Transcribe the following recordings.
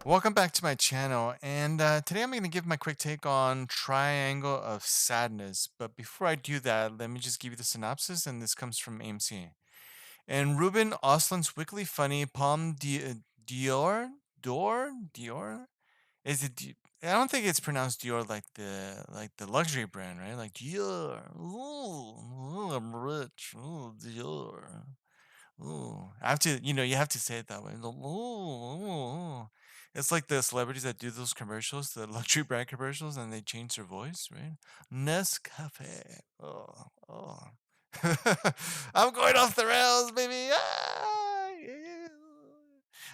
Welcome back to my channel, and today I'm going to give my quick take on Triangle of Sadness. But before I do that, let me just give you the synopsis, and this comes from AMC. In Ruben Ostlund's weekly funny Dior, Dior, is it? I don't think it's pronounced Dior like the luxury brand, right? Like Dior. Ooh, I'm rich. Ooh, Dior. Ooh, I have to, you have to say it that way. Ooh. It's like the celebrities that do those commercials, the luxury brand commercials, and they change their voice, right? Nescafe. Oh. I'm going off the rails, baby. Ah, yeah.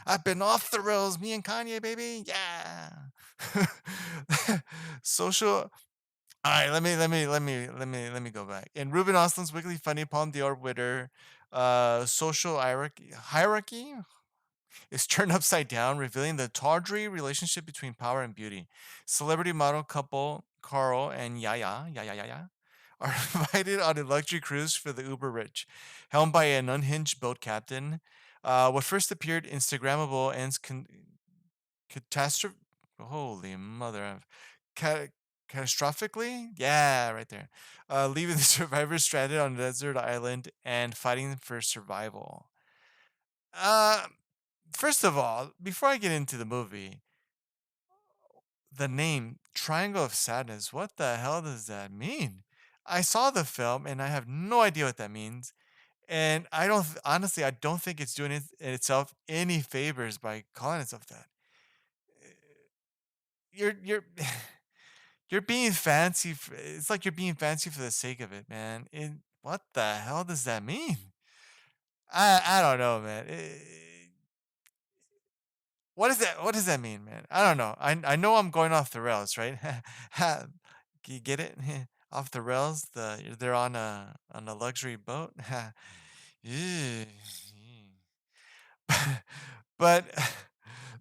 I've been off the rails, me and Kanye, baby. Yeah. Social all right, let me go back. In Ruben Ostlund's weekly funny Palme d'Or winner, social hierarchy is turned upside down, revealing the tawdry relationship between power and beauty. Celebrity model couple Carl and Yaya, are invited on a luxury cruise for the uber rich, helmed by an unhinged boat captain. What first appeared Instagrammable ends catastrophe. Holy mother of ca- catastrophically, yeah, right there. Leaving the survivors stranded on a desert island and fighting for survival. Uh, First of all, before I get into the movie, the name Triangle of Sadness, what the hell does that mean? I saw the film and I have no idea what that means. And I don't, honestly, I don't think it's doing itself any favors by calling itself that. You're you're being fancy. It's like you're being fancy for the sake of it, man. What the hell does that mean? I don't know, man. What is that? What does that mean, man? I don't know. I know I'm going off the rails, right? Can you get it? Off the rails. They're on a luxury boat. Yeah. But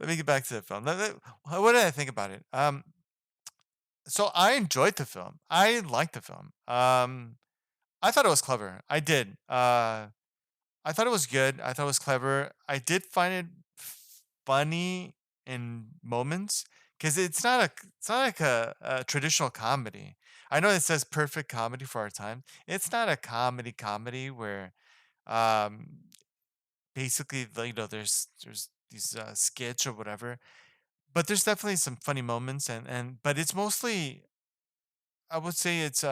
let me get back to the film. What did I think about it? So I enjoyed the film. I liked the film. I thought it was clever. I did. I thought it was good. I thought it was clever. I did find it funny in moments because it's not like a traditional comedy. I know it says perfect comedy for our time. It's not a comedy where um basically there's these skits or whatever. But there's definitely some funny moments and but it's mostly I would say it's it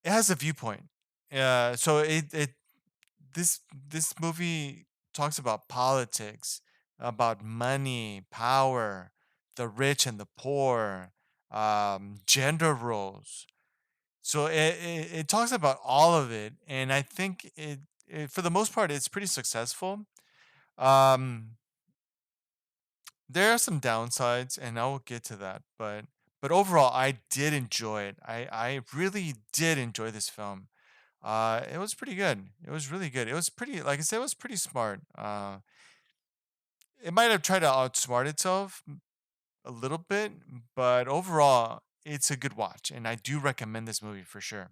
has a viewpoint. So this movie talks about politics, about money, power, the rich and the poor, gender roles. So it talks about all of it, and I think for the most part it's pretty successful. Um, there are some downsides, and I will get to that, but overall, I did enjoy it. I really did enjoy this film. It was pretty good. It was really good. It was pretty, like I said, it was pretty smart. It might have tried to outsmart itself a little bit, but overall, it's a good watch, and I do recommend this movie for sure.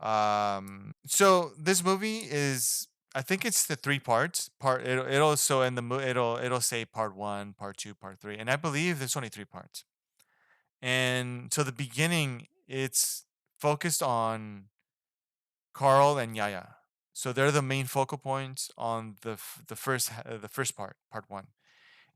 So this movie is, I think it's the three parts. It'll so in the it'll say part one, part two, part three, and I believe there's only three parts. And so the beginning, it's focused on Carl and Yaya. So they're the main focal points on the first part, part one,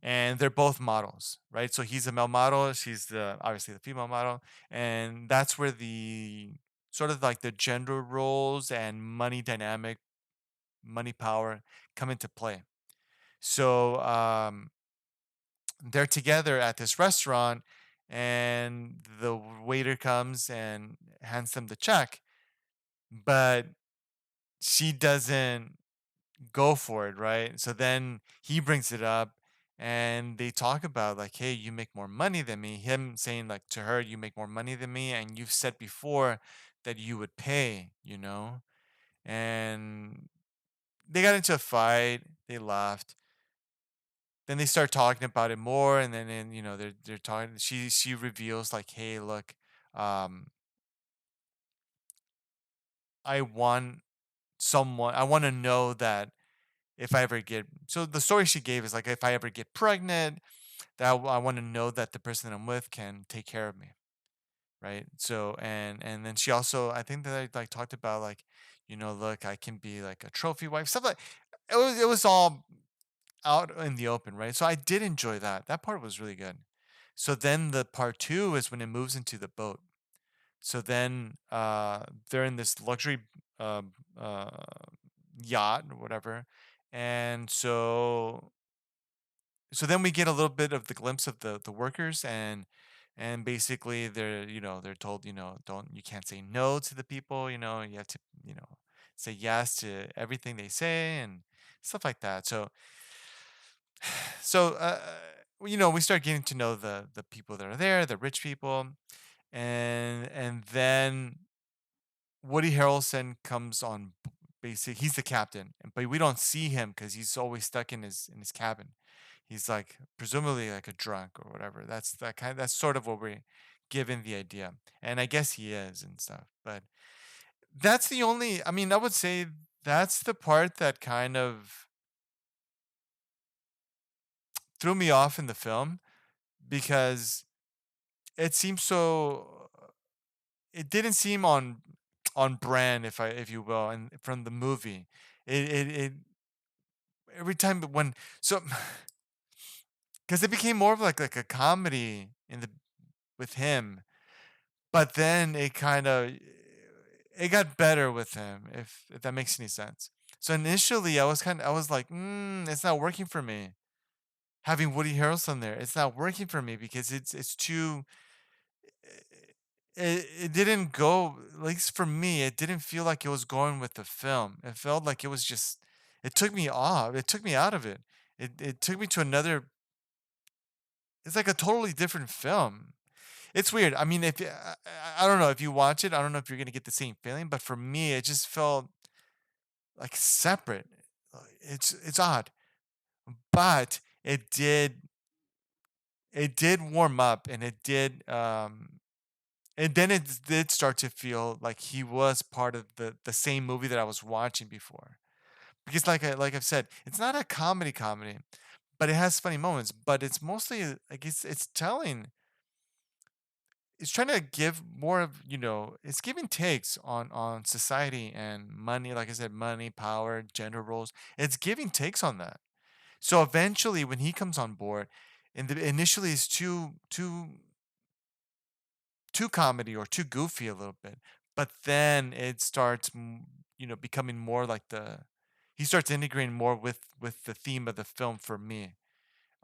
and they're both models, right? So he's a male model, she's the obviously the female model, and that's where the sort of like the gender roles and money dynamic, money power come into play. So they're together at this restaurant, and the waiter comes and hands them the check, but she doesn't go for it, right? So then he brings it up and they talk about like, hey, you make more money than me. Him saying like to her, you make more money than me, and you've said before that you would pay, And they got into a fight, they laughed. Then they start talking about it more, and then they're talking. She reveals like, hey, look, um, I want I want to know that if I ever get, so the story she gave is like, if I ever get pregnant, that I want to know that the person that I'm with can take care of me, right? So and then she also, I think that I like talked about like, look, I can be like a trophy wife, stuff like, it was all out in the open, right? So I did enjoy that. That part was really good. So then the part two is when it moves into the boat. So then they're in this luxury uh, uh, yacht or whatever, and so then we get a little bit of the glimpse of the workers, and basically they're told, don't, you can't say no to the people, you have to, you know say yes to everything they say and stuff like that. So we start getting to know the people that are there, the rich people, and then Woody Harrelson comes on. Basic, he's the captain, but we don't see him because he's always stuck in his cabin. He's like presumably like a drunk or whatever. That's sort of what we're given the idea, and I guess he is and stuff. But that's the only. I mean, I would say that's the part that kind of threw me off in the film because it seems so. It didn't seem on brand, if you will, and from the movie. It every time when so because it became more of like a comedy in the with him, but then it got better with him, if that makes any sense. So initially I was like, it's not working for me. Having Woody Harrelson there, it's not working for me because it's too it didn't go, at least for me, it didn't feel like it was going with the film. It felt like it was just, it took me off. It took me out of it. It took me to another, it's like a totally different film. It's weird. I mean, I don't know if you watch it, I don't know if you're gonna get the same feeling, but for me, it just felt like separate. It's odd, but it did warm up, and and then it did start to feel like he was part of the same movie that I was watching before. Because like I've said, it's not a comedy, but it has funny moments. But it's mostly like it's telling, it's trying to give more of, it's giving takes on society and money. Like I said, money, power, gender roles. It's giving takes on that. So eventually, when he comes on board, initially it's too comedy or too goofy a little bit, but then it starts becoming more like the he starts integrating more with the theme of the film for me.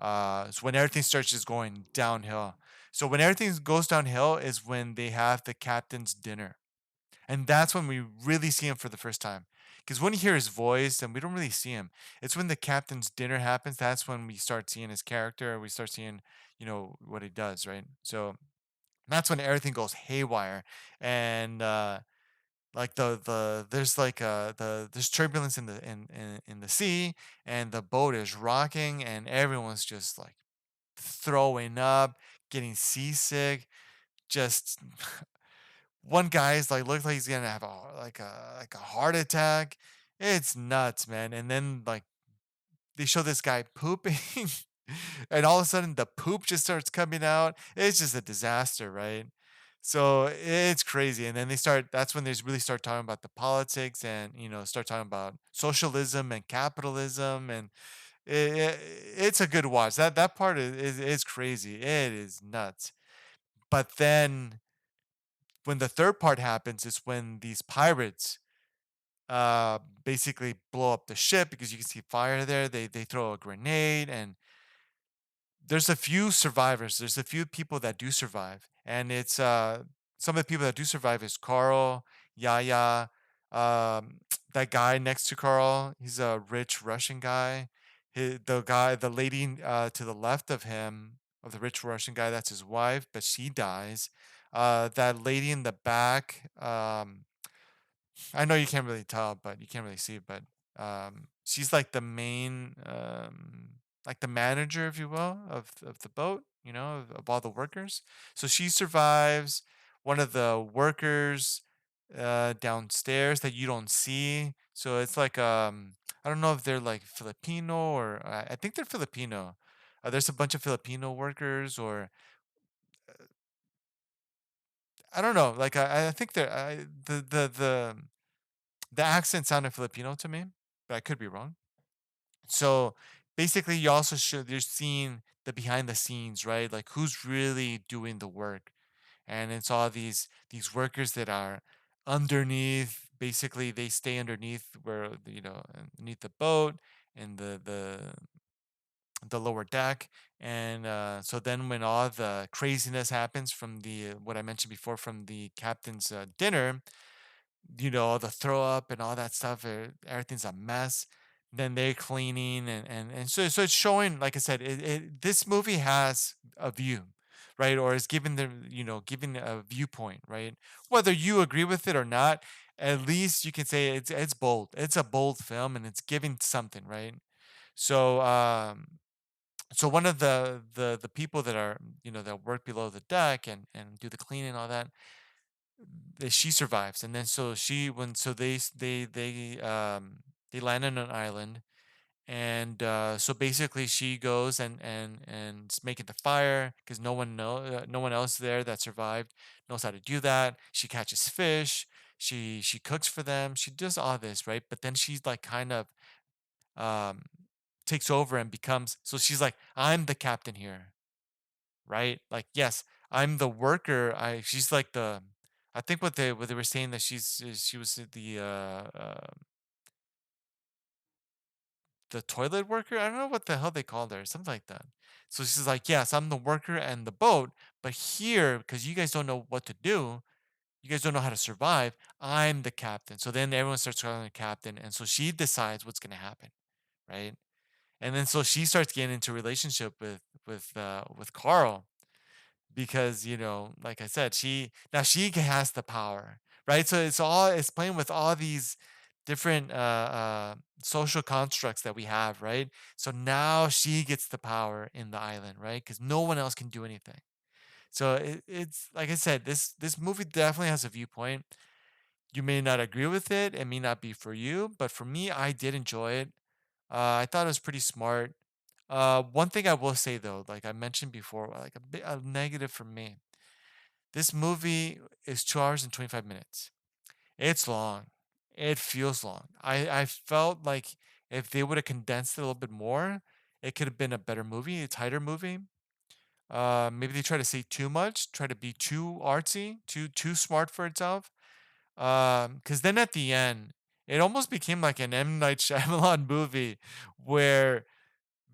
So when everything starts just going downhill, so when everything goes downhill is when they have the captain's dinner, and that's when we really see him for the first time. Because when you hear his voice and we don't really see him, it's when the captain's dinner happens. That's when we start seeing his character. We start seeing, what he does, right? So that's when everything goes haywire, and like there's like there's turbulence in the sea, and the boat is rocking, and everyone's just like throwing up, getting seasick. Just one guy's like looks like he's gonna have a heart attack. It's nuts, man. And then like they show this guy pooping, and all of a sudden the poop just starts coming out. It's just a disaster, right? So it's crazy. And then that's when they really start talking about the politics, and, start talking about socialism and capitalism. And it's a good watch. That part is crazy. It is nuts. But then when the third part happens is when these pirates basically blow up the ship, because you can see fire there. They throw a grenade, and there's a few survivors. There's a few people that do survive, and it's some of the people that do survive is Carl, Yaya, that guy next to Carl. He's a rich Russian guy. The lady to the left of him, of the rich Russian guy, that's his wife, but she dies. That lady in the back, I know you can't really tell, but you can't really see, but she's like the main, like the manager, if you will, of the boat, of all the workers. So she survives. One of the workers downstairs that you don't see So it's like I don't know if they're like Filipino or I think they're Filipino. There's a bunch of Filipino workers or I don't know. Like I think the accent sounded Filipino to me, but I could be wrong. So basically, you also should you're seeing the behind the scenes, right? Like who's really doing the work, and it's all these workers that are underneath. Basically, they stay underneath where underneath the boat and the lower deck, and so then when all the craziness happens from the what I mentioned before from the captain's dinner, all the throw up and all that stuff, everything's a mess. Then they're cleaning and so it's showing, like I said, this movie has a view, right? Or is giving giving a viewpoint, right? Whether you agree with it or not, at least you can say it's bold. It's a bold film and it's giving something, right? So so one of the people that are that work below the deck and do the cleaning and all that, she survives, and then so she when so they land on an island, and so basically she goes and making the fire because no one else there that survived knows how to do that. She catches fish, she cooks for them, she does all this, right? But then she's like kind of um takes over and becomes, so she's like, I'm the captain here, right? Like, yes, I'm the worker. She's like I think what they were saying that she was the toilet worker. I don't know what the hell they called her, something like that. So she's like, yes, I'm the worker and the boat, but here, because you guys don't know what to do, you guys don't know how to survive, I'm the captain. So then everyone starts calling her captain, and so she decides what's gonna happen, right? And then so she starts getting into a relationship with Carl, because like I said, she has the power, right? So it's playing with all these different social constructs that we have, right? So now she gets the power in the island, right? Because no one else can do anything. So it's like I said, this movie definitely has a viewpoint. You may not agree with it, it may not be for you, but for me, I did enjoy it. I thought it was pretty smart. One thing I will say though, like I mentioned before, like a negative for me, this movie is 2 hours and 25 minutes. It's long. It feels long. I felt like if they would have condensed it a little bit more, it could have been a better movie, a tighter movie. Maybe they try to say too much, try to be too artsy, too smart for itself. Because then at the end, it almost became like an M Night Shyamalan movie, where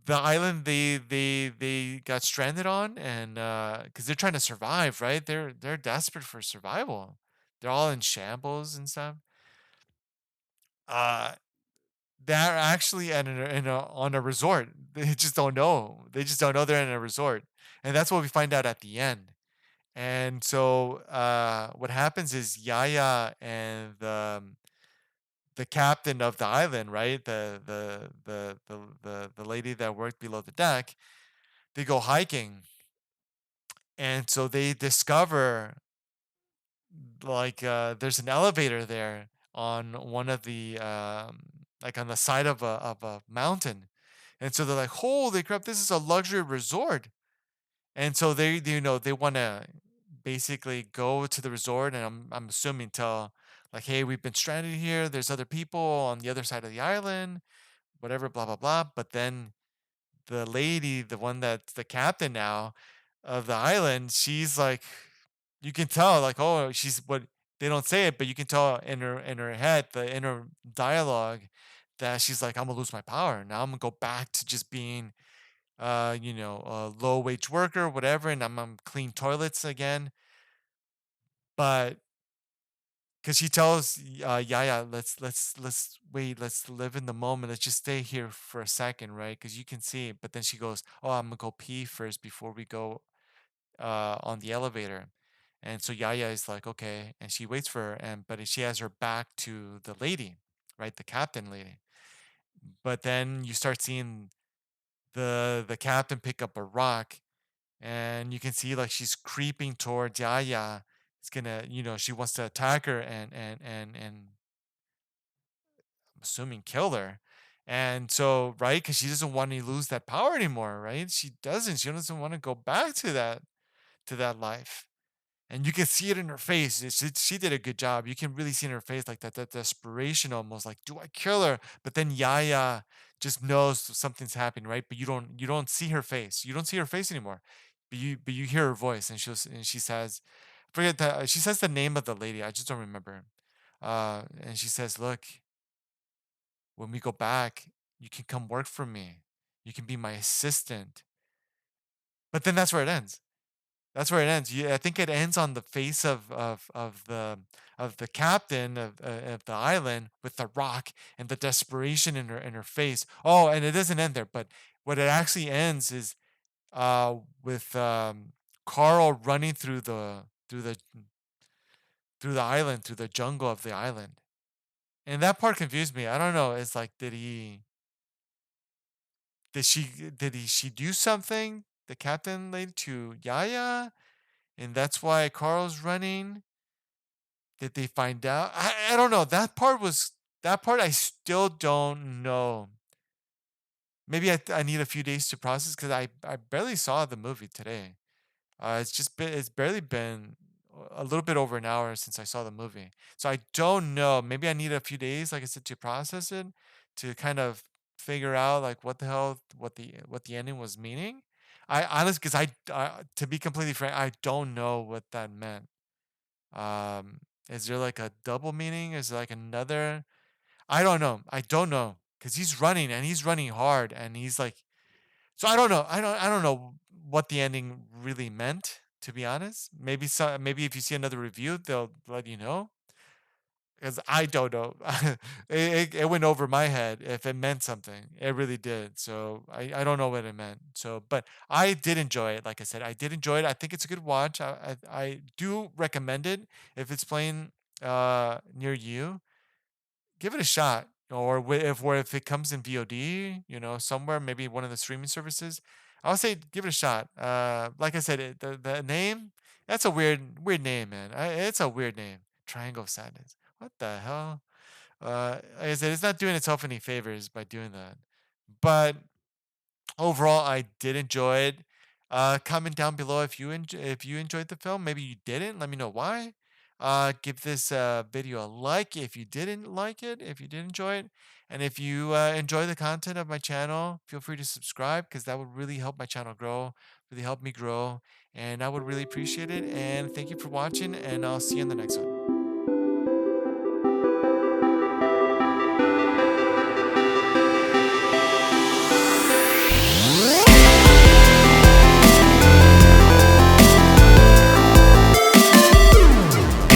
the island they got stranded on, and because they're trying to survive, right? They're desperate for survival. They're all in shambles and stuff. uh they're actually on a resort. They just don't know they're in a resort, and that's what we find out at the end. And so what happens is Yaya and the captain of the island, right, the lady that worked below the deck, they go hiking. And so they discover, like, there's an elevator there on one of the like on the side of a mountain. And so they're like, holy crap, this is a luxury resort. And so they want to basically go to the resort, and I'm assuming tell, like, hey, we've been stranded here, there's other people on the other side of the island, whatever, blah blah blah. But then the lady, the one that's the captain now of the island, she's like, you can tell, like, oh, she's what, they don't say it, but you can tell in her head, the inner dialogue, that she's like, I'm gonna lose my power. Now I'm gonna go back to just being a low wage worker, whatever, and I'm gonna clean toilets again. But because she tells Yaya, let's wait, let's live in the moment, let's just stay here for a second, right? Because you can see it. But then she goes, oh, I'm gonna go pee first before we go on the elevator. And so Yaya is like, okay, and she waits for her, and but she has her back to the lady, right, the captain lady. But then you start seeing the captain pick up a rock, and you can see, like, she's creeping towards Yaya. It's gonna, she wants to attack her, and assuming killed her. And so, right, because she doesn't want to lose that power anymore, right? She doesn't. She doesn't want to go back to that life. And you can see it in her face. She did a good job. You can really see in her face like that desperation almost like, do I kill her? But then Yaya just knows something's happening, right? But you don't see her face. You don't see her face anymore. But you hear her voice and she says, forget that she says the name of the lady. I just don't remember. And she says, look, when we go back, you can come work for me. You can be my assistant. But then that's where it ends. That's where it ends. I think it ends on the face of the captain of the island with the rock and the desperation in her face. Oh, and it doesn't end there, but what it actually ends is with Carl running through the island, through the jungle of the island. And that part confused me. I don't know. It's like, did she do something, the captain lady, to Yaya? And that's why Carl's running. Did they find out? I don't know. That part I still don't know. Maybe I need a few days to process because I barely saw the movie today. It's barely been a little bit over an hour since I saw the movie. So I don't know. Maybe I need a few days, like I said, to process it, to kind of figure out like what the hell what the ending was meaning. I honestly, because to be completely frank, I don't know what that meant. Um, is there like a double meaning? Is there like another? I don't know. I don't know because he's running and he's running hard and he's like. So I don't know. I don't know what the ending really meant. To be honest, maybe if you see another review, they'll let you know. Because I don't know. It went over my head if it meant something. It really did. So I don't know what it meant. So, but I did enjoy it. Like I said, I did enjoy it. I think it's a good watch. I do recommend it if it's playing near you. Give it a shot. Or if it comes in VOD, somewhere, maybe one of the streaming services, I'll say give it a shot. Like I said, the name, that's a weird name, man. It's a weird name. Triangle of Sadness. What the hell? Like I said, it's not doing itself any favors by doing that. But overall, I did enjoy it. Comment down below if you enjoyed the film. Maybe you didn't. Let me know why. Give this video a like if you didn't like it, if you did enjoy it. And if you enjoy the content of my channel, feel free to subscribe because that would really help my channel grow, really help me grow. And I would really appreciate it. And thank you for watching, and I'll see you in the next one.